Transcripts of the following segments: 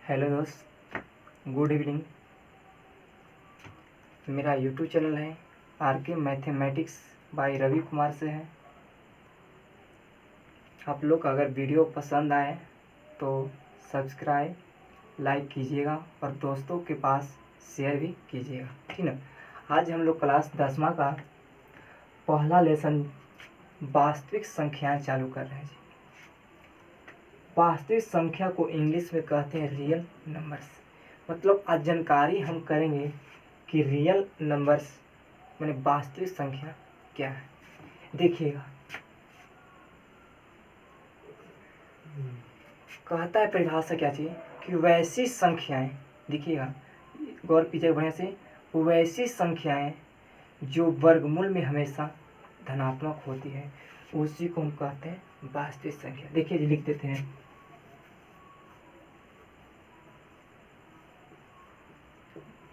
Hello दोस्त, good evening. मेरा YouTube channel है R K. Mathematics by Ravi Kumar से है। आप लोग अगर वीडियो पसंद आए तो सब्सक्राइब लाइक कीजिएगा और दोस्तों के पास शेयर भी कीजिएगा, ठीक ना। आज हम लोग क्लास 10वां का पहला लेसन वास्तविक संख्याएं चालू कर रहे हैं जी। वास्तविक संख्या को इंग्लिश में कहते हैं रियल नंबर्स। मतलब आज जानकारी हम करेंगे कि रियल नंबर्स माने वास्तविक संख्या क्या है। देखिएगा, कहता है परिभाषा क्या चाहिए कि वैसी संख्याएं, देखिएगा गौर कीजिएगा बढ़िया से, वैसी संख्याएं जो वर्गमूल में हमेशा धनात्मक होती है उसी को हम कहते हैं वास्तविक संख्या। देखिए जी, लिख देते हैं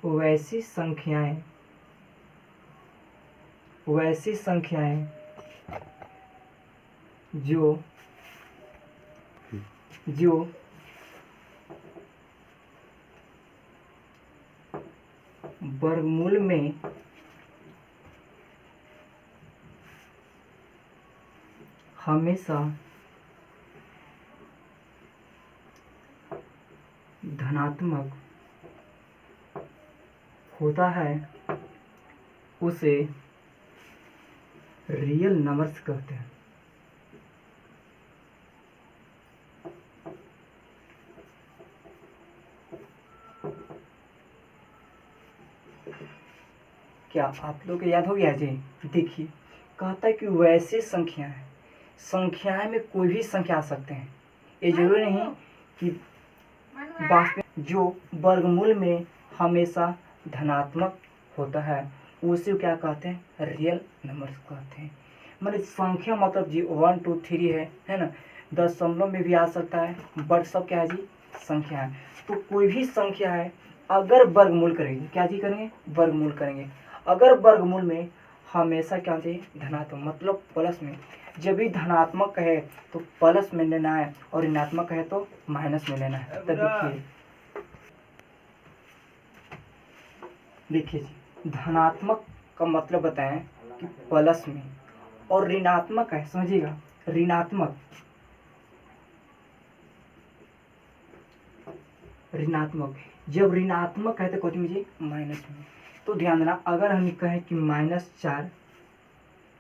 वैसी संख्याएं जो वर्गमूल में हमेशा धनात्मक होता है उसे रियल नंबर्स कहते हैं। क्या आप लोग को याद हो गया जी? देखिए, कहता है कि वैसे संख्याएं में कोई भी संख्या आ सकते हैं। ये जरूरी नहीं कि वास्तविक जो वर्गमूल में हमेशा धनात्मक होता है उसे क्या कहते हैं? रियल नंबर्स कहते हैं। मतलब संख्या मतलब जी 1 2 3 है ना। दशमलव में भी आ सकता है, बट सब क्या है जी? संख्या है। तो कोई भी संख्या है अगर वर्गमूल करेंगे, क्या जी करेंगे? वर्गमूल करेंगे। अगर वर्गमूल में हमेशा क्या चाहिए? धनात्मक, मतलब प्लस में। जब भी धनात्मक है तो प्लस में लेना है और ऋणात्मक है तो माइनस में लेना है। तो देखिए जी, धनात्मक का मतलब बताएं कि प्लस में, और ऋणात्मक है, समझिएगा, ऋणात्मक जब ऋणात्मक है तो कुछ मुझे माइनस में। तो ध्यान देना, अगर हम कहें कि -4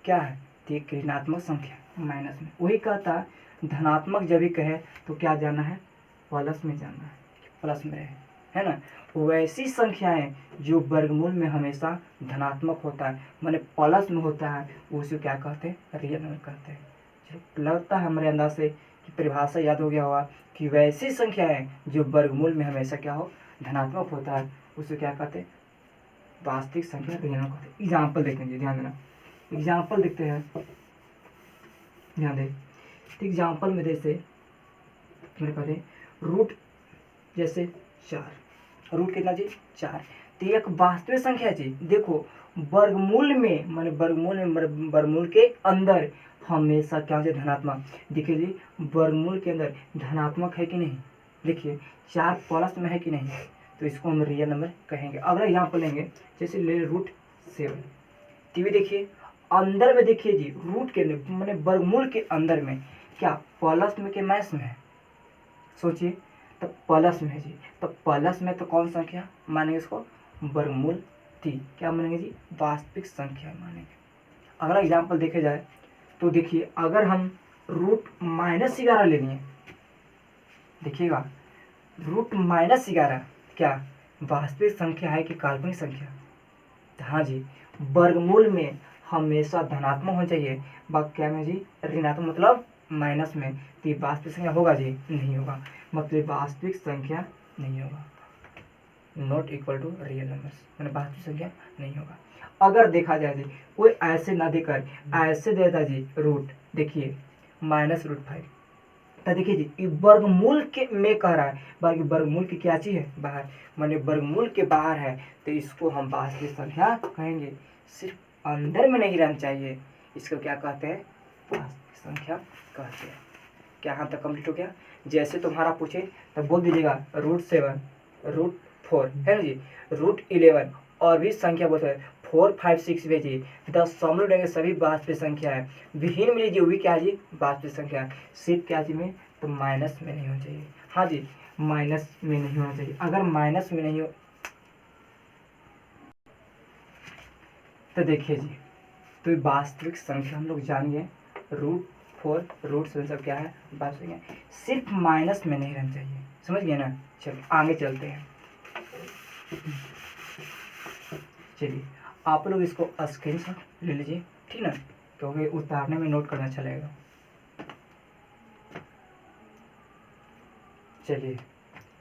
क्या है? तो एक ऋणात्मक संख्या माइनस में। वही कहता धनात्मक जब भी कहे तो क्या जाना है? प्लस में जाना है, प्लस में रहे, है ना। वैसी संख्याएं जो वर्गमूल में हमेशा धनात्मक होता है, माने प्लस में होता है, उसे क्या कहते हैं? रियल नंबर कहते हैं। चलो, लगता है हमारे अंदाज से कि परिभाषा याद हो गया होगा कि वैसी संख्याएं जो वर्गमूल में हमेशा क्या हो? धनात्मक होता है, उसे क्या कहते हैं? वास्तविक संख्या रियल नंबर कहते हैं। एग्जाम्पल देखेंगे, ध्यान देना, एग्जाम्पल देखते हैं, ध्यान दें। तो एग्जाम्पल में जैसे मेरे कहते रूट, जैसे 4, रूट कितना जी? 4। तो एक वास्तविक संख्या जी। देखो, वर्गमूल में माने वर्गमूल के अंदर हमेशा क्या है? धनात्मक। देखिए जी, वर्गमूल के अंदर धनात्मक है कि नहीं? देखिए 4 प्लस में है कि नहीं? तो इसको हम रियल नंबर कहेंगे। अगला एग्जाम्पल लेंगे, जैसे ले √7। तो भी देखिए अंदर में, देखिए जी रूट के अंदर माने वर्गमूल के अंदर में क्या प्लस में के माइनस में है? सोचिए, तो प्लस में है जी। तो प्लस में तो कौन संख्या मानेंगे? इसको वर्गमूल 3 क्या मानेंगे जी? वास्तविक संख्या मानेंगे। अगला एग्जाम्पल देखे जाए तो देखिए, अगर हम √-11 ले लिए, देखिएगा √-11 क्या वास्तविक संख्या है कि काल्पनिक संख्या? हाँ जी, वर्गमूल में हमेशा धनात्मक होना चाहिए, बाकी क्या में जी? ऋणात्मक, मतलब माइनस में। तो ये वास्तविक संख्या होगा जी? नहीं होगा, मतलब वास्तविक संख्या नहीं होगा, not equal to real numbers, मैंने वास्तविक संख्या नहीं होगा। अगर देखा जाए जी, कोई ऐसे ना देकर ऐसे देता जी रूट, देखिए -√5, तो देखिए जी वर्गमूल के में कह रहा है, बाकी वर्गमूल की क्या चीज है? बाहर, माने वर्गमूल के बाहर है, तो इसको हम वास्तविक संख्या कहेंगे। सिर्फ अंदर में नहीं रहना चाहिए, इसको क्या कहते हैं? वास्तविक संख्या कहते हैं। क्या यहाँ तक कंप्लीट हो गया। जैसे तुम्हारा पूछे तब बोल दीजिएगा √7, √4 है ना जी, √11 और भी संख्या बोलते हैं 4, 5, 6 भेजिए। दशमलव लेंगे सभी वास्तविक संख्या है। विहीन में लीजिए वो भी क्या जी वास्तविक संख्या है। सिर्फ क्या जी में तो माइनस में नहीं होना चाहिए। हाँ जी माइनस में नहीं होना चाहिए। अगर माइनस में नहीं हो तो देखिए जी, तो वास्तविक संख्या हम लोग जानिए √4, √7 सब क्या है वास्तविक है। सिर्फ माइनस में नहीं रहना चाहिए, समझ गए ना। चलिए आगे चलते हैं। चलिए आप लोग इसको स्क्रीनशॉट ले लीजिए, ठीक ना, क्योंकि उतारने में नोट करना अच्छा लगेगा। चलिए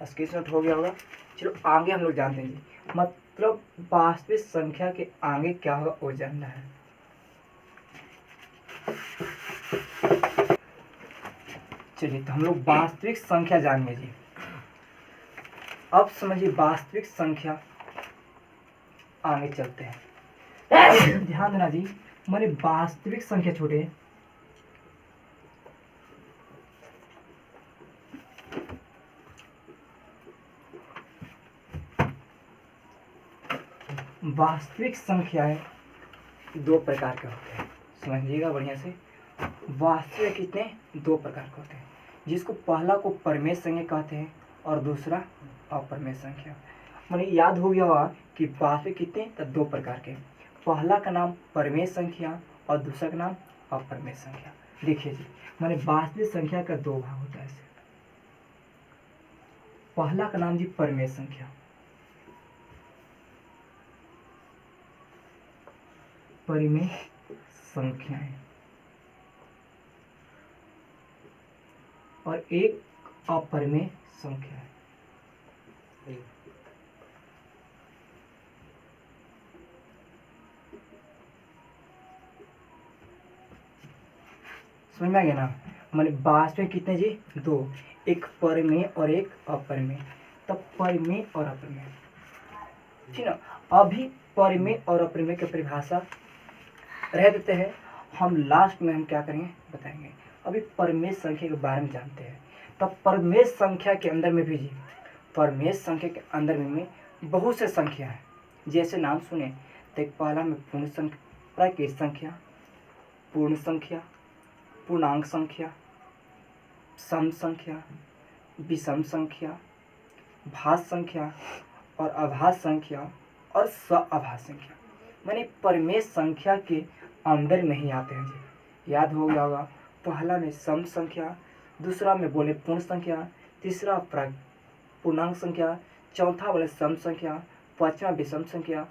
स्क्रीनशॉट हो गया होगा। चलो आगे हम लोग जानते हैं जी, मतलब वास्तविक संख्या के आगे क्या होगा वो जानना है। चलिए तो हम लोग वास्तविक संख्या जानेंगे जी। अब समझिए वास्तविक संख्या, आगे चलते हैं। ध्यान देना जी, मैंने वास्तविक संख्या छोटे वास्तविक संख्याएं दो प्रकार के होते हैं, समझिएगा बढ़िया से। वास्तविक कितने दो प्रकार के होते हैं, जिसको पहला को परमेय संख्या कहते हैं और दूसरा अपरमेय संख्या। मैंने याद हो गया होगा कि वास्तविक कितने तो दो प्रकार के, पहला का नाम परमेय संख्या और दूसरा का नाम अपरमेय संख्या। देखिए जी, मैंने वास्तविक संख्या का दो भाग होता है। पहला का नाम जी परमेय संख्या, परिमेय संख्याएं, और एक अपरिमेय संख्या है। समझ में आ गया ना। मैंने वास्तविक कितने जी दो, एक परिमेय और एक अपरिमेय। तब परिमेय और अपरिमेय, ठीक ना। अभी परिमेय और अपरिमेय की परिभाषा रह देते हैं, हम लास्ट में हम क्या करेंगे बताएंगे। अभी परमेय संख्या के बारे में जानते हैं। तब परमेय संख्या के अंदर में भी जी, परमेय संख्या के अंदर में बहुत से संख्या है। जैसे नाम सुने तो एक पहला में पूर्ण संख्या, प्राकृत संख्या, पूर्ण संख्या, पूर्णांक संख्या, सम संख्या, विषम संख्या, भाज्य संख्या और अभाज्य संख्या और सअभाज्य संख्या। माने परमेय संख्या के अंदर में ही आते हैं जी। याद हो गया होगा, पहला में सम संख्या, दूसरा में बोले पूर्ण संख्या, तीसरा पूर्णांक संख्या, चौथा बोले सम संख्या, पांचवा विषम संख्या,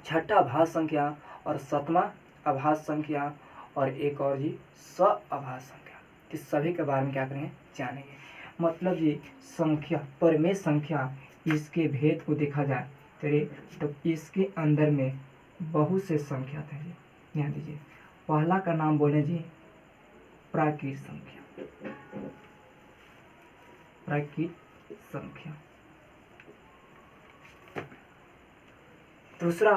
छठा भाज्य संख्या और सातवां अभाज्य संख्या और एक और जी सअभाज्य संख्या। इस सभी के बारे में क्या करेंगे जानेंगे। मतलब ये संख्या परमेय संख्या, इसके भेद को देखा जाए तो इसके अंदर में बहुत से संख्या थे जी। ध्यान दीजिए, पहला का नाम बोले जी प्राकृत संख्या, प्राकृत संख्या। दूसरा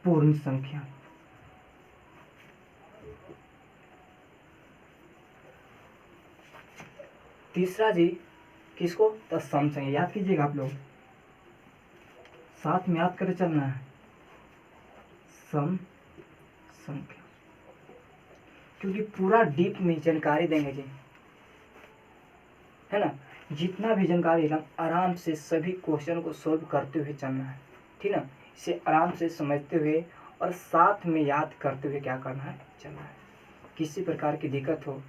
पूर्ण संख्या, तीसरा जी किसको तो सम संख्या। याद कीजिएगा आप लोग, साथ में याद कर चलना है, सम संख्या, क्योंकि पूरा डीप में जानकारी देंगे जी, है ना। जितना भी जानकारी एकदम आराम से सभी क्वेश्चन को सोल्व करते हुए चलना है, ठीक ना। इसे आराम से समझते हुए और साथ में याद करते हुए क्या करना है चलना है। किसी प्रकार की दिक्कत हो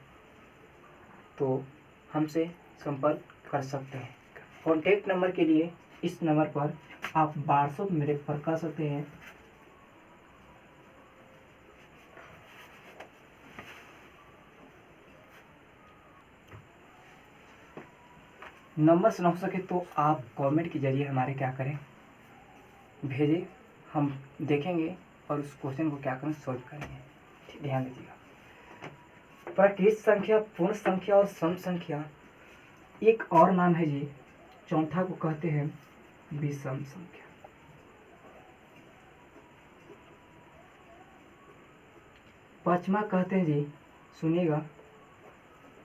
तो हमसे संपर्क कर सकते हैं। कॉन्टैक्ट नंबर के लिए इस नंबर पर आप व्हाट्सएप मेरे पर कर सकते हैं। नंबर से ना हो सके तो आप कमेंट के जरिए हमारे क्या करें भेजें, हम देखेंगे और उस क्वेश्चन को क्या करें सोल्व करेंगे। ठीक, ध्यान दीजिएगा। प्राकृत संख्या, पूर्ण संख्या और सम संख्या, एक और नाम है जी, चौथा को कहते हैं विषम संख्या। पांचवा कहते हैं जी सुनिएगा,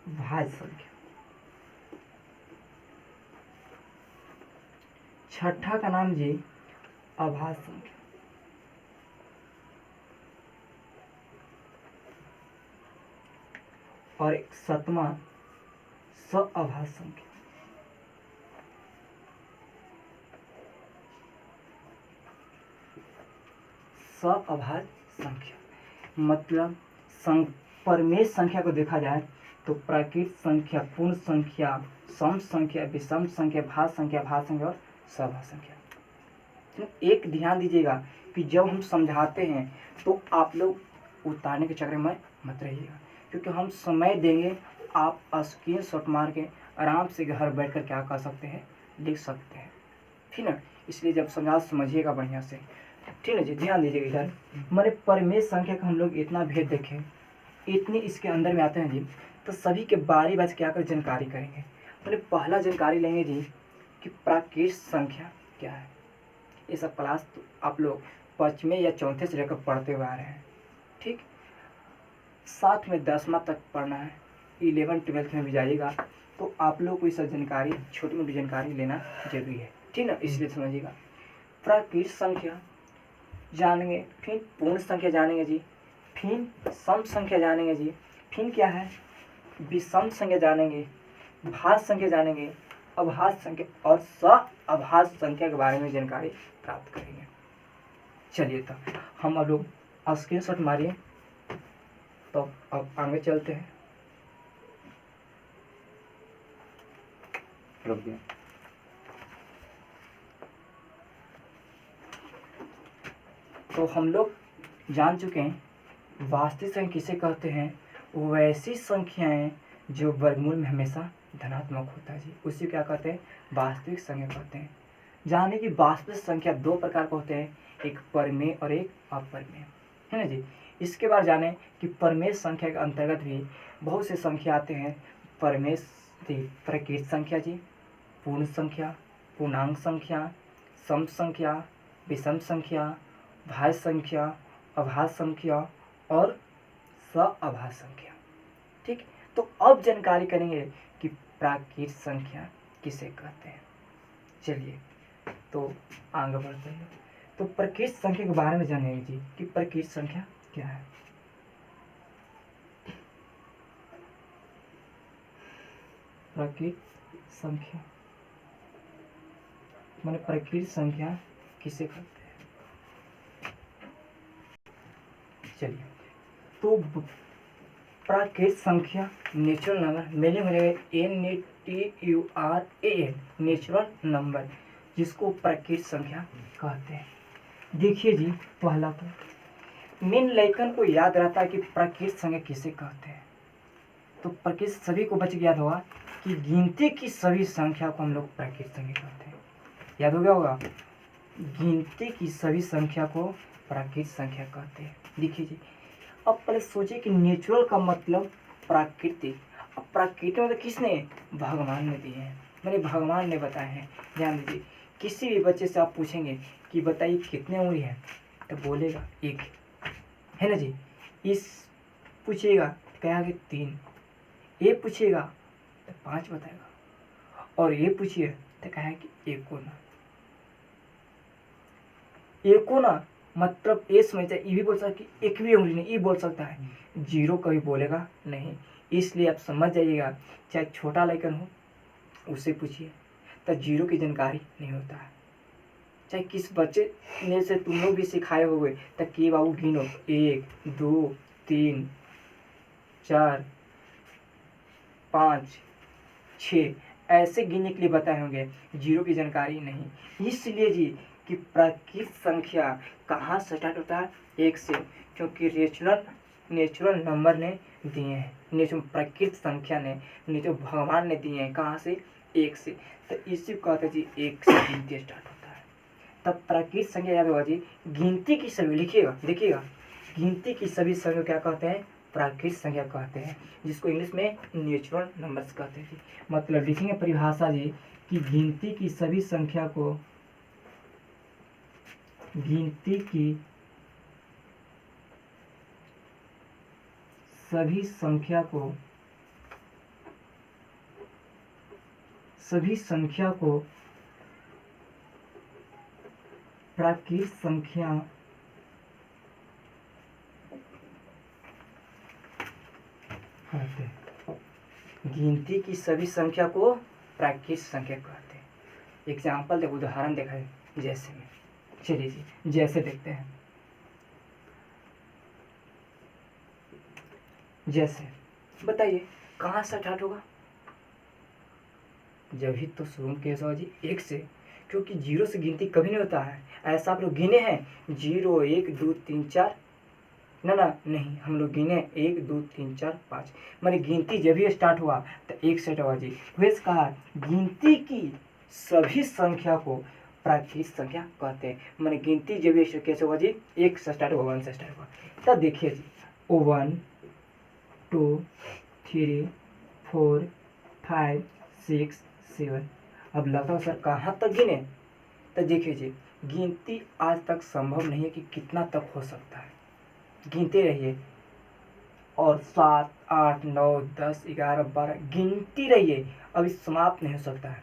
भाज्य संख्या। छठा का नाम जी अभाज्य संख्या। और एक सातवां सअभाज्य संख्या। सअभाज्य संख्या मतलब परमेय संख्या को देखा जाए तो प्राकृत संख्या, पूर्ण संख्या, सम संख्या, विषम संख्या, भाज्य संख्या, भाज्य संख्या और सभाज्य संख्या। तो एक ध्यान दीजिएगा कि जब हम समझाते हैं तो आप लोग उतारने के चक्कर में मत रहिएगा, क्योंकि हम समय देंगे, आप स्क्रीनशॉट मार के आराम से घर बैठकर क्या कर सकते हैं, लिख सकते हैं, ठीक ना। इसलिए जब समझिएगा बढ़िया से, ठीक है जी। ध्यान दीजिएगा इधर, मैंने परमेय संख्या का हम लोग इतना भेद देखें, इतनी इसके अंदर में आते हैं जी, तो सभी के बारी बारी क्या कर जानकारी करेंगे। मैंने पहला जानकारी लेंगे जी कि प्राकृत संख्या क्या है। ये सब क्लास तो आप लोग 5वें या 4थे से लेकर पढ़ते हुए आ रहे हैं, ठीक। साथ में 10वां तक पढ़ना है, 11 12 में भी जाइएगा तो आप लोग को ये सब जानकारी, छोटी मोटी जानकारी लेना जरूरी है, ठीक ना। इसलिए समझिएगा, प्राकृत संख्या जानेंगे, फिर पूर्ण संख्या जानेंगे जी, फिर सम संख्या जानेंगे जी, फिर क्या है विषम संख्या जानेंगे, भाज्य संख्या जानेंगे, अभाज्य संख्या और सअभाज्य संख्या के बारे में जानकारी प्राप्त करेंगे। चलिए तो हम अब लोग स्क्रीनशॉट मारिए, तो अब आगे चलते हैं। तो हम लोग जान चुके हैं वास्तविक संख्या किसे कहते हैं, वैसी संख्याएं जो वर्गमूल में हमेशा धनात्मक होता है जी, उसी क्या कहते हैं, वास्तविक संख्या कहते हैं। जाने की वास्तविक संख्या 2 प्रकार के होते हैं, एक परमेय और एक अपरमेय, है ना जी। इसके बाद जाने कि परमेय संख्या के अंतर्गत भी बहुत से संख्या आते हैं। परमेय प्राकृत संख्या जी, पूर्ण संख्या, पूर्णांक संख्या, सम संख्या, विषम संख्या, भाज्य संख्या, अभाज्य संख्या और सअभाज्य संख्या, ठीक। तो अब जानकारी करेंगे कि प्राकृत संख्या किसे कहते हैं। चलिए तो आगे बढ़ते हैं। तो प्राकृत संख्या के बारे में जानेंगे जी कि प्राकृत संख्या क्या है। प्राकृत संख्या माने प्राकृत संख्या किसे कहते हैं। चलिए तो प्राकृत संख्या नेचुरल नंबर, मेरे हो जाएगा NATURAL, नेचुरल नंबर, जिसको प्राकृत संख्या कहते हैं। देखिए जी, पहला तो मेन लेखन को याद रहता है कि प्राकृत संख्या किसे कहते हैं। तो प्राकृत सभी को बच याद होगा कि गिनती की सभी संख्या को हम लोग प्राकृत संख्या कहते हैं। याद हो गया होगा, गिनती की सभी संख्या को प्राकृत संख्या कहते हैं। देखिए जी, अब पहले सोचिए कि नेचुरल का मतलब प्राकृतिक। अब प्राकृतिक मतलब किसने, भगवान ने दिए हैं, मैंने भगवान ने बताए हैं। ध्यान दीजिए, किसी भी बच्चे से आप पूछेंगे कि बताइए कितने उंगली है, तो बोलेगा 1, है ना जी। इस पूछिएगा तो कहेगा कि 3, ये पूछिएगा तो 5 बताएगा, और ये पूछिए तो कहेगा कि 1 कोना। 1 कोना मतलब ये समझता है, ये भी बोल सकता है कि 1वीं उंगली नहीं, ये बोल सकता है, 0 कभी बोलेगा नहीं। इसलिए आप समझ जाइएगा, चाहे छोटा लेकर हो उससे पूछिए तो 0 की जानकारी नहीं होता है। चाहे किस बच्चे ने से तुम लोग भी सिखाए होंगे तो कि बाबू गिनो 1 2 3 4 5 6 ऐसे गिनने के लिए बताए होंगे, 0 की जानकारी नहीं। इसलिए जी कि प्राकृत संख्या कहाँ से स्टार्ट होता है, 1 से, क्योंकि नेचुरल नंबर ने दिए हैं, नेचुरल प्राकृत संख्या ने जो भगवान ने दिए हैं, कहाँ से, 1 से। तो इसी को कहते हैं जी 1 से गिनती स्टार्ट होता है। तब प्राकृत संख्या याद होगा जी, गिनती की सभी, लिखिएगा देखिएगा, गिनती की सभी संख्या क्या कहते हैं, प्राकृत संख्या कहते हैं, जिसको इंग्लिश में नेचुरल नंबर्स कहते हैं। मतलब लिखेंगे परिभाषा जी कि गिनती की सभी संख्या को, गिनती की सभी संख्या को प्राकृत संख्या कहते हैं। गिनती की सभी संख्या को प्राकृत संख्या कहते हैं। एग्जाम्पल देखो, उदाहरण देखा है जैसे में। चलिए जी, जैसे देखते हैं। जैसे बताइए कहाँ से स्टार्ट होगा? जब ही तो शुरू कैसे होगा जी? 1 से, क्योंकि 0 से गिनती कभी नहीं होता है। ऐसा आप लोग गिने हैं 0 1 2 3 4? ना नहीं, हम लोग गिने 1 2 3 4 5। मैंने गिनती जब ही स्टार्ट हुआ तो 1 से होगा जी। वैसे कहा गिनती की सभी संख्या को प्राकृत संख्या कहते हैं। मैंने गिनती जब ही कैसे होगा जी? 1 से स्टार्ट होगा, 1 से स्टार्ट होगा। तब देखिए जी 1 2 3 4 5 6 7। अब लगाओ सर कहाँ तक गिने? तो देखिए जी, गिनती आज तक संभव नहीं है कि कितना तक हो सकता है। गिनते रहिए और 7 8 9 10 11 12 गिनती रहिए, अभी समाप्त नहीं हो सकता है।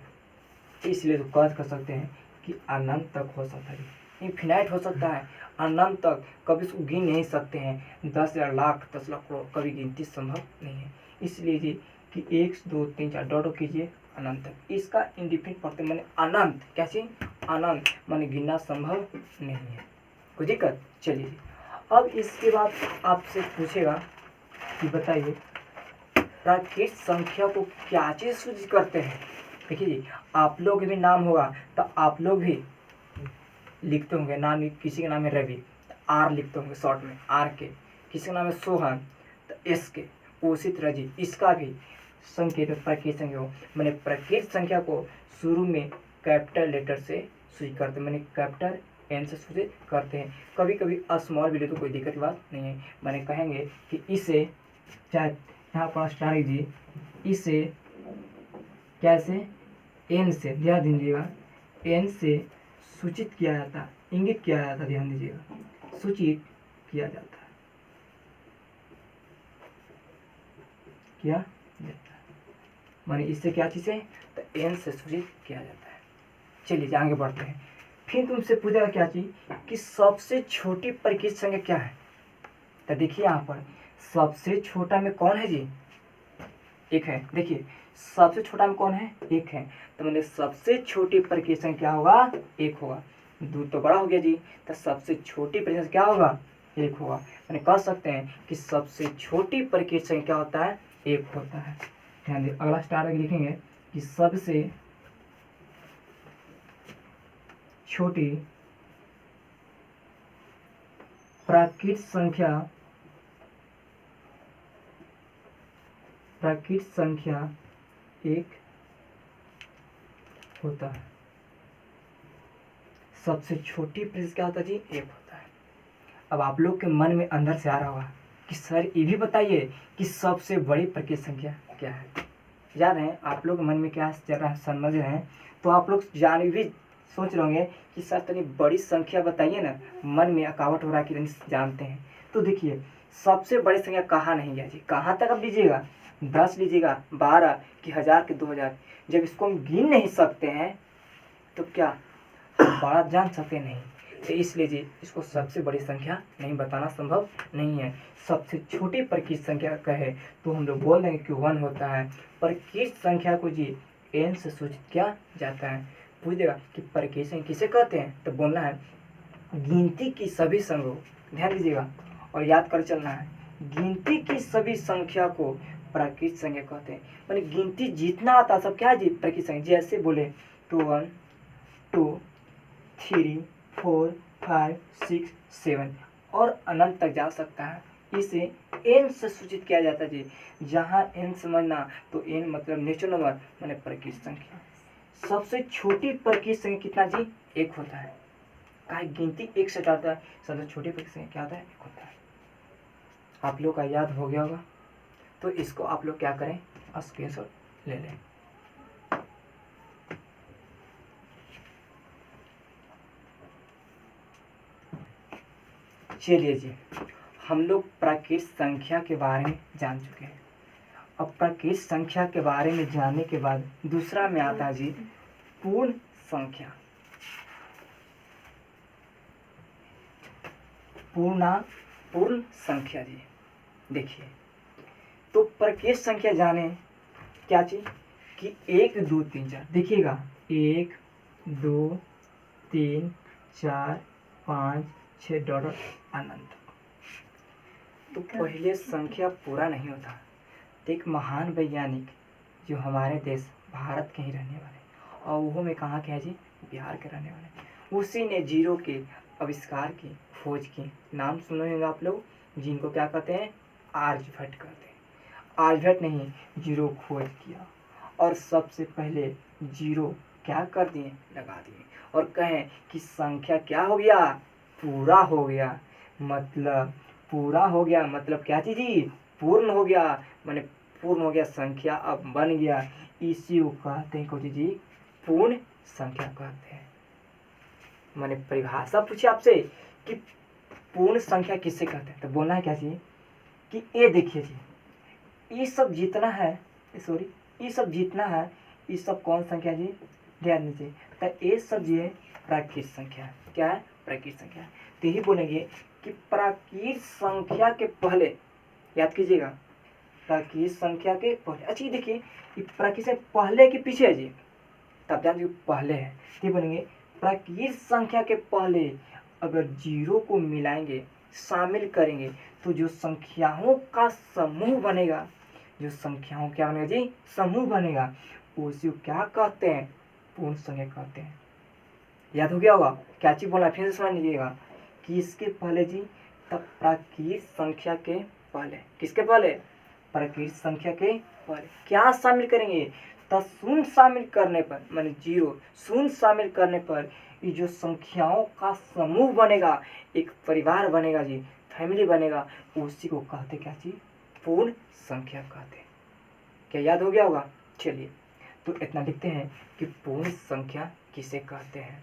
इसलिए तो कर सकते हैं कि अनंत तक हो सकता है, इन्फिनाइट हो सकता है, अनंत तक कभी इसको गिन नहीं सकते हैं। 10,000 लाख 10 लाख करोड़ कभी गिनती संभव नहीं है। इसलिए जी कि 1 2 3 4 डॉट कीजिए अनंत तक। इसका इंडिफिनिट पढ़ते मैंने अनंत, कैसे अनंत माने गिनना संभव नहीं है। कोई दिक्कत? चलिए जी, अब इसके बाद आपसे पूछेगा कि बताइए प्राकृत संख्या को क्या चीज सूचित करते हैं? देखिए जी, आप लोग भी नाम होगा तो आप लोग भी लिखते होंगे नाम। किसी का नाम है रवि तो आर लिखते होंगे शॉर्ट में, आर के। किसी का नाम है सोहन तो एस के। उसी तरह जी इसका भी संकेत प्राकृत संख्या हो, मैंने प्राकृत संख्या को शुरू में कैपिटल लेटर से सूचित करते हैं। मैंने कैपिटल एन से सूचित करते हैं। कभी कभी स्मॉल भी ले तो कोई दिक्कत की बात नहीं है। मैंने कहेंगे कि इसे चाहे यहाँ पर स्टार जी, इसे कैसे एन से, ध्यान दीजिएगा, एन से सूचित किया जाता है, इंगित किया जाता है। ध्यान दीजिएगा, सूचित किया जाता है, किया जाता है माने इससे क्या चीज़ है? तो एन से सूचित किया जाता है। चलिए आगे बढ़ते हैं। फिर तुमसे पूछेगा क्या चीज कि सबसे छोटी प्राकृत संख्या क्या है? तो देखिए यहाँ पर सबसे छोटा में कौन है जी? 1 है। देखिए सबसे छोटा में कौन है? 1 है। तो मैंने सबसे छोटी प्राकृत संख्या क्या होगा? 1 होगा। 2 तो बड़ा हो गया जी, तो सबसे छोटी प्राकृत संख्या क्या होगा? 1 होगा। मैंने कह सकते हैं कि सबसे छोटी प्राकृत संख्या क्या होता है? 1 होता है। ध्यान दें, अगला स्टार लिखेंगे कि सबसे छोटी प्राकृत संख्या 1 होता है। सबसे छोटी प्राकृत क्या होता है जी? 1 होता है। अब आप लोग के मन में अंदर से आ रहा होगा कि सर ये भी बताइए कि सबसे बड़ी प्राकृत संख्या क्या है? जान रहे हैं आप लोग के मन में क्या चल रहा है, समझ रहे हैं? तो आप लोग जान भी सोच रहे होंगे कि सर तनी बड़ी संख्या बताइए ना, मन में अकावट हो रहा है कि नहीं जानते हैं। तो देखिए सबसे बड़ी संख्या कहाँ नहीं है जी? कहाँ तक अब लीजिएगा? 10 लीजिएगा, 12 कि 1000 कि 2000? जब इसको हम गिन नहीं सकते हैं तो क्या बड़ा जान सकते नहीं? तो इसलिए जी इसको सबसे बड़ी संख्या नहीं बताना संभव नहीं है। सबसे छोटी प्राकृत संख्या कहे तो हम लोग बोल देंगे कि 1 होता है। प्राकृत संख्या को जी एन से सूचित किया जाता है। पूछ देगा कि प्राकृत संख्या किसे कहते हैं? तो बोलना है गिनती की सभी संख्या, ध्यान दीजिएगा और याद कर चलना है, गिनती की सभी संख्या को प्राकृत संख्या कहते हैं। मैंने गिनती जितना आता सब क्या है जी? प्राकृत संख्या। जैसे बोले 1 2 3 4 5 6 7 और अनंत तक जा सकता है। इसे एन से सूचित किया जाता है जी। जहाँ एन समझना तो एन मतलब नेचुरल नंबर माने प्राकृत संख्या। सबसे छोटी प्राकृत संख्या कितना जी? 1 होता है। कहा गिनती 1 से आता है, सबसे छोटी प्राकृत संख्या क्या होता है? 1 होता है। आप लोग का याद हो गया होगा, तो इसको आप लोग क्या करें? स्क्रीनशॉट ले लें। चलिए जी, हम लोग प्राकृत संख्या के बारे में जान चुके हैं। अब प्राकृत संख्या के बारे में जानने के बाद दूसरा में आता है जी पूर्ण संख्या। पूर्ण संख्या जी देखिए, तो प्राकृत संख्या जाने क्या चीज कि 1 2 3 4 देखिएगा 1 2 3 4 5 6 डॉट अनंत। तो पहले संख्या पूरा नहीं होता। तो एक महान वैज्ञानिक जो हमारे देश भारत के ही रहने वाले और वो में कहाँ के हैं जी, बिहार के रहने वाले, उसी ने जीरो के आविष्कार की, खोज की। नाम सुने होंगे आप लोग, जिनको क्या कहते हैं, आर्यभट्ट कहते हैं। आर्यभट्ट ने ही जीरो खोज किया और सबसे पहले जीरो क्या कर दिए, लगा दिए और कहें कि संख्या क्या हो गया, पूरा हो गया। मतलब पूरा हो गया मतलब क्या चीज जी, पूर्ण हो गया, माने पूर्ण हो गया, संख्या अब बन गया। इसी को कहते हैं कोची जी, पूर्ण संख्या कहते हैं। माने परिभाषा पूछे आपसे कि पूर्ण संख्या किससे कहते हैं, तो बोलना है क्या चाहिए कि ये देखिए जी, ये सब जितना है, सॉरी ये सब जितना है, ये सब कौन संख्या जी, ध्यान दीजिए। तो ये सब ये प्राकृत संख्या है। क्या है, प्राकृत संख्या। तो यही बोलेंगे कि प्राकृत संख्या के पहले, याद कीजिएगा, प्राकृत संख्या के पहले। अच्छा ये देखिए, ये प्राकृत से पहले के पीछे है जी, तब ध्यान दीजिए पहले है। तो बोलेंगे प्राकृत संख्या के पहले अगर जीरो को मिलाएंगे, शामिल करेंगे, तो जो संख्याओं का समूह बनेगा, जो संख्याओं क्या बनेगा जी, समूह बनेगा, उसी को क्या कहते हैं, पूर्ण संख्या कहते हैं। याद हो गया होगा, क्या चीज बोला, फिर से समझ लीजिएगा कि इसके पहले जी, तब प्राकृत संख्या के पहले, किसके पहले, प्राकृत संख्या के पहले क्या शामिल करेंगे, तो शून्य शामिल करने पर, माने जीरो, शून्य शामिल करने पर ये जो संख्याओं का समूह बनेगा, एक परिवार बनेगा जी, फैमिली बनेगा, उसी को कहते क्या चीज, पूर्ण संख्या कहते हैं। क्या याद हो गया होगा। चलिए तो इतना लिखते हैं कि पूर्ण संख्या किसे कहते हैं।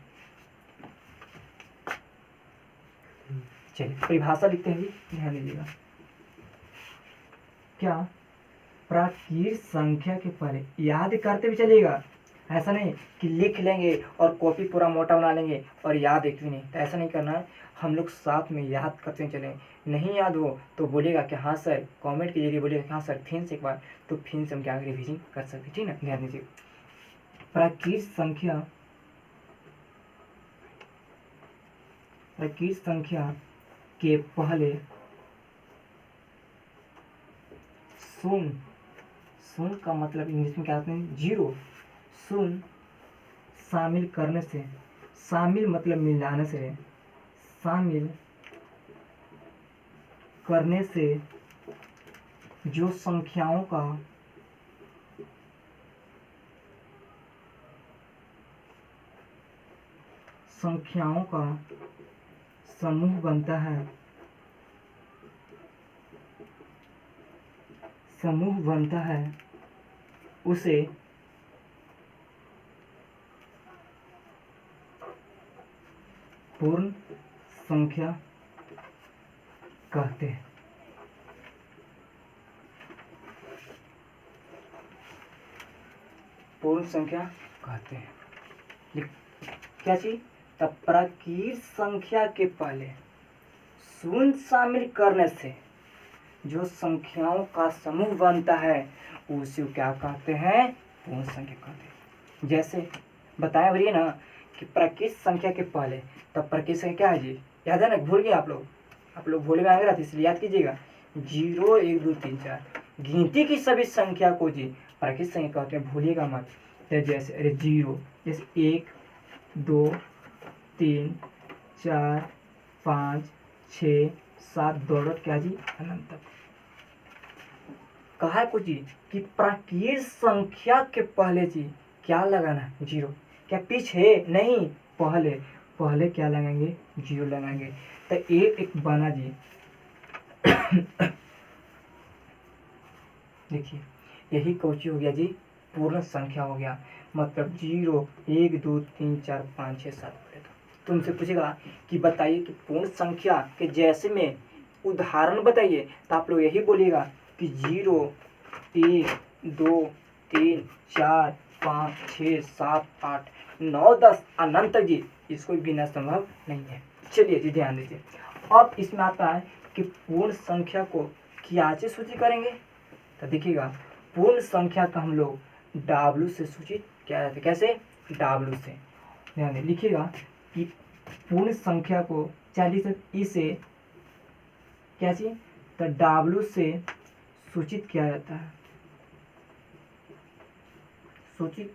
चलिए परिभाषा लिखते हैं जी, ध्यान दीजिएगा। क्या, प्राकृत संख्या के पहले, याद करते भी चलिएगा, ऐसा नहीं कि लिख लेंगे और कॉपी पूरा मोटा बना लेंगे और याद एक भी नहीं, तो ऐसा नहीं करना है। हम लोग साथ में याद करते चलें। नहीं याद हो तो बोलिएगा कि हाँ सर, कमेंट के जरिए बोलिएगा कि हाँ सर फिर से एक बार, तो फिर से हम क्या रिविजन कर सकते, ठीक ना। ध्यान दीजिए, प्राकृत संख्या के पहले शून्य का मतलब इंग्लिश में क्या कहते हैं, जीरो, शून्य शामिल करने से, शामिल मतलब मिलाने से, शामिल करने से जो संख्याओं का समूह बनता है, उसे पूर्ण संख्या कहते हैं। पूर्ण संख्या कहते हैं। क्या चीज, तब प्राकृत संख्या के पहले शून्य शामिल करने से जो संख्याओं का समूह बनता है, उसे क्या कहते हैं, पूर्ण संख्या कहते हैं। जैसे बताया भैया ना कि प्राकृत संख्या के पहले, तब प्राकृत संख्या क्या है जी, याद है ना, भूल गए आप लोग भूले में आ गया था, इसलिए याद कीजिएगा। 0 1 2 3 4 गिनती की सभी संख्या को जी प्राकृत संख्या कहते हैं, भूलिएगा मत। तो जैसे अरे 0, जैसे 1 2 3 4 5 6 7 डॉट क्या जी, अनंत तक। कहा है कुछ जी कि प्राकृत संख्या के पहले जी क्या लगाना है, जीरो। क्या पीछे नहीं, पहले क्या लगाएंगे, जीरो लगाएंगे। तो एक बना जी देखिए यही कोची हो गया जी, पूर्ण संख्या हो गया। मतलब 0 1 2 3 4 5 6 7 तुमसे पूछेगा कि बताइए कि पूर्ण संख्या के जैसे में उदाहरण बताइए तो आप लोग यही बोलिएगा कि 0, 1, 2, 3, 4, 5, 6, 7, 8, 9, 10 अनंत तक जी, इसको गिनना संभव नहीं है। चलिए जी ध्यान दीजिए। अब इसमें आता है कि पूर्ण संख्या को क्या से सूचित करेंगे, तो देखिएगा पूर्ण संख्या का हम लोग W से सूचित किया जाता है। कैसे? W से। ध्यान दें, लिखिएगा कि पूर्ण संख्या को 40 इसे क्या चाहिए, तो W से सूचित किया जाता है, सूचित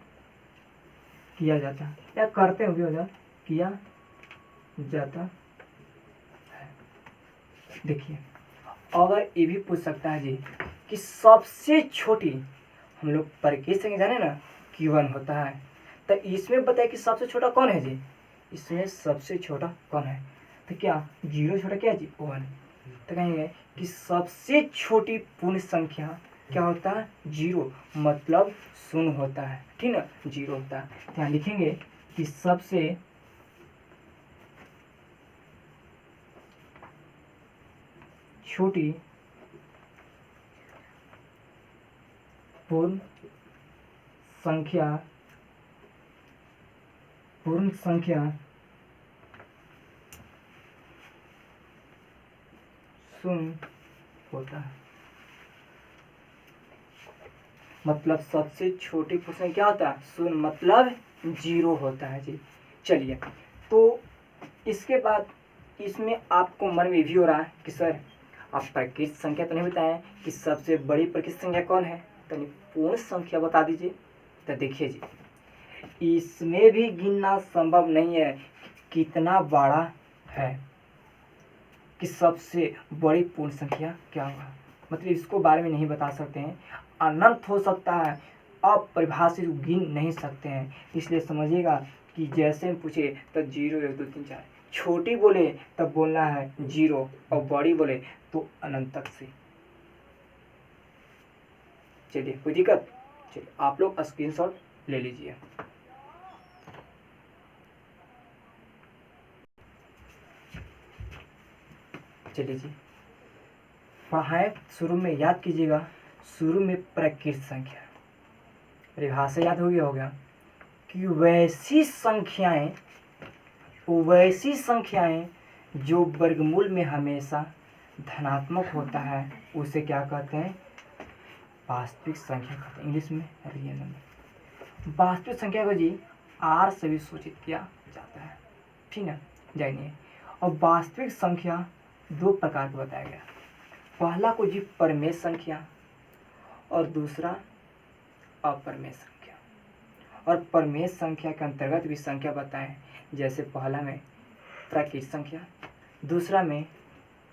किया जाता है या करते हुए होगा किया जाता है। देखिए अगर ये भी पूछ सकता है जी कि सबसे छोटी, हम लोग परिकेय संख्या जाने ना कि 1 होता है, तो इसमें बताए कि सबसे छोटा कौन है जी, इसमें सबसे छोटा कौन है, तो क्या 0 छोटा क्या जी 1, तो कहेंगे कि सबसे छोटी पूर्ण संख्या क्या होता है 0, मतलब 0 होता है, ठीक ना, 0 होता है। यहाँ लिखेंगे कि सबसे छोटी पूर्ण संख्या 0 होता है, मतलब सबसे छोटी पूर्ण संख्या क्या होता है 0, मतलब 0 होता है जी। चलिए तो इसके बाद इसमें आपको मन में भी हो रहा है कि सर आप प्राकृत संख्या तो नहीं बताएं कि सबसे बड़ी प्राकृत संख्या कौन है, तो पूर्ण संख्या बता दीजिए। तो देखिए जी इसमें भी गिनना संभव नहीं है कितना बड़ा है, कि सबसे बड़ी पूर्ण संख्या क्या होगा, मतलब इसको बारे में नहीं बता सकते हैं, अनंत हो सकता है, अपरिभाषित गिन नहीं सकते हैं। इसलिए समझिएगा कि जैसे हम पूछे तो 0, 1, 2, 3, 4, छोटी बोले तब बोलना है 0 और बड़ी बोले तो अनंत तक से। चलिए कोई दिक्कत, चलिए आप लोग स्क्रीनशॉट ले लीजिए। चलिए जी पढ़ाए शुरू में याद कीजिएगा, शुरू में प्राकृत संख्या परिभाषा याद हो गया होगा कि वैसी संख्याएं जो वर्गमूल में हमेशा धनात्मक होता है उसे क्या कहते हैं, वास्तविक संख्या कहते हैं, इंग्लिश में रियल नंबर। वास्तविक संख्या को जी R से भी सूचित किया जाता है, ठीक है, जानिए। और वास्तविक संख्या 2 प्रकार का बताया गया, पहला को जी परमेय संख्या और दूसरा अपरमेय संख्या। और परमेय संख्या के अंतर्गत भी संख्या बताएं, जैसे पहला में प्राकृत संख्या, दूसरा में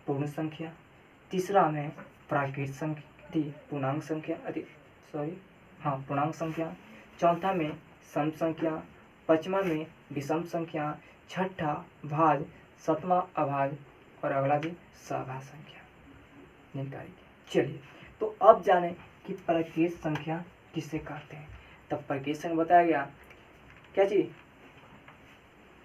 पूर्ण संख्या, तीसरा में प्राकृत संख्या पूर्णांक संख्या पूर्णांक संख्या, चौथा में सम संख्या, पांचवा में विषम संख्या, छठा भाज, सातवां अभाज और अगला भी सहभाज संख्या जानकारी। चलिए तो अब जाने कि प्राकृत संख्या किसे कहते हैं। तब प्राकृत संख्या बताया गया क्या जी,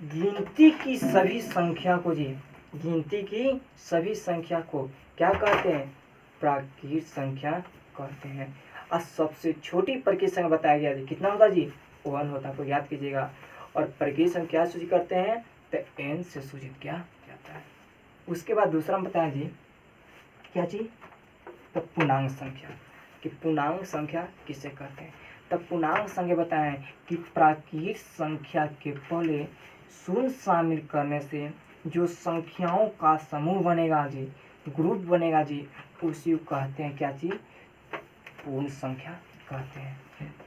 गिनती की सभी संख्या को जी, गिनती की सभी संख्या को क्या कहते हैं, प्राकृत संख्या कहते हैं। और सबसे छोटी प्राकृत संख्या बताया गया जी कितना होता जी 1 होता, तो याद कीजिएगा। और प्राकृत संख्या सूचित करते हैं तो n से सूचित किया जाता है। उसके बाद दूसरा बताया जी क्या जी, तो पूर्णांक संख्या, कि पूर्णांक संख्या किसे कहते हैं। तब पूर्णांक संख्या बताएं कि प्राकृत संख्या के पहले शून्य शामिल करने से जो संख्याओं का समूह बनेगा जी, ग्रुप बनेगा जी, उसी को कहते हैं क्या जी, पूर्ण संख्या कहते हैं।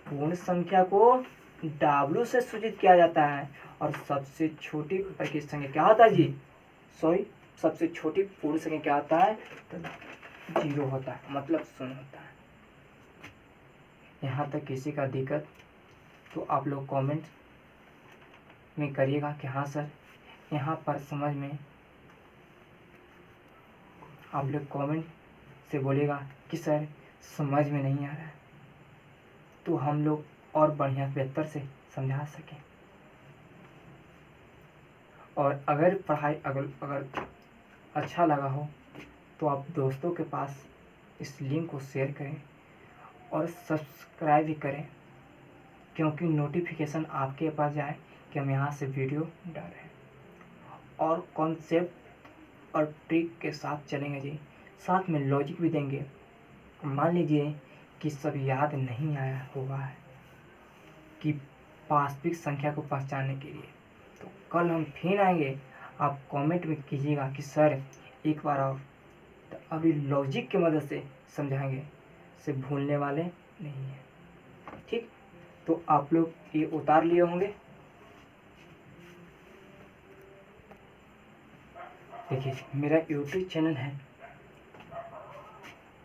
पूर्ण संख्या को W से सूचित किया जाता है और सबसे छोटी प्राकृत संख्या क्या होता है जी, सबसे छोटी पूर्ण संख्या क्या होता है, तो 0 होता है, मतलब 0 होता है। यहाँ तक किसी का दिक्कत तो आप लोग कमेंट में करिएगा कि हाँ सर यहाँ पर समझ में, आप लोग कमेंट से बोलिएगा कि सर समझ में नहीं आ रहा है, तो हम लोग और बढ़िया बेहतर से समझा सकें। और अगर पढ़ाई अगर अच्छा लगा हो तो आप दोस्तों के पास इस लिंक को शेयर करें और सब्सक्राइब भी करें, क्योंकि नोटिफिकेशन आपके पास जाए कि हम यहाँ से वीडियो डाल रहे हैं। और कॉन्सेप्ट और ट्रिक के साथ चलेंगे जी, साथ में लॉजिक भी देंगे। मान लीजिए कि सब याद नहीं आया हुआ है कि वास्तविक संख्या को पहचानने के लिए, तो कल हम फिर आएंगे। आप कमेंट में कीजिएगा कि सर एक बार और, तो अभी लॉजिक की मदद से समझाएंगे, से भूलने वाले नहीं हैं। ठीक, तो आप लोग ये उतार लिए होंगे। देखिए मेरा यूट्यूब चैनल है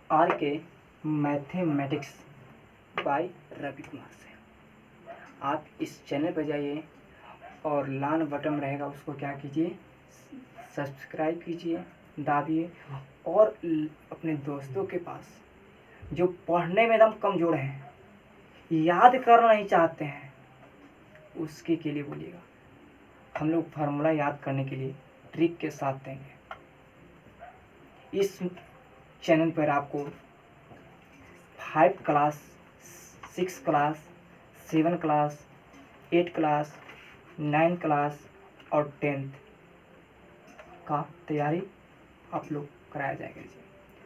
RK mathematics by Ravi Kumar से। आप इस चैनल पर जाइए और लाल बटन रहेगा, उसको क्या कीजिए, सब्सक्राइब कीजिए, दाबिए। और अपने दोस्तों के पास जो पढ़ने में एकदम कमज़ोर हैं, याद करना नहीं चाहते हैं, उसके लिए बोलिएगा। हम लोग फार्मूला याद करने के लिए ट्रिक के साथ देंगे। इस चैनल पर आपको 5 class, 6 class, 7 class, 8 class, 9 class और 10th का तैयारी आप लोग कराया जाएगा जी।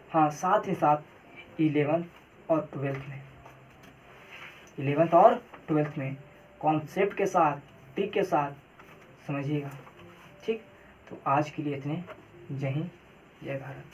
हाँ, साथ ही साथ 11th और 12th में कॉन्सेप्ट के साथ, ट्रिक के साथ समझिएगा। ठीक, तो आज के लिए इतने। जय हिंद, जय भारत।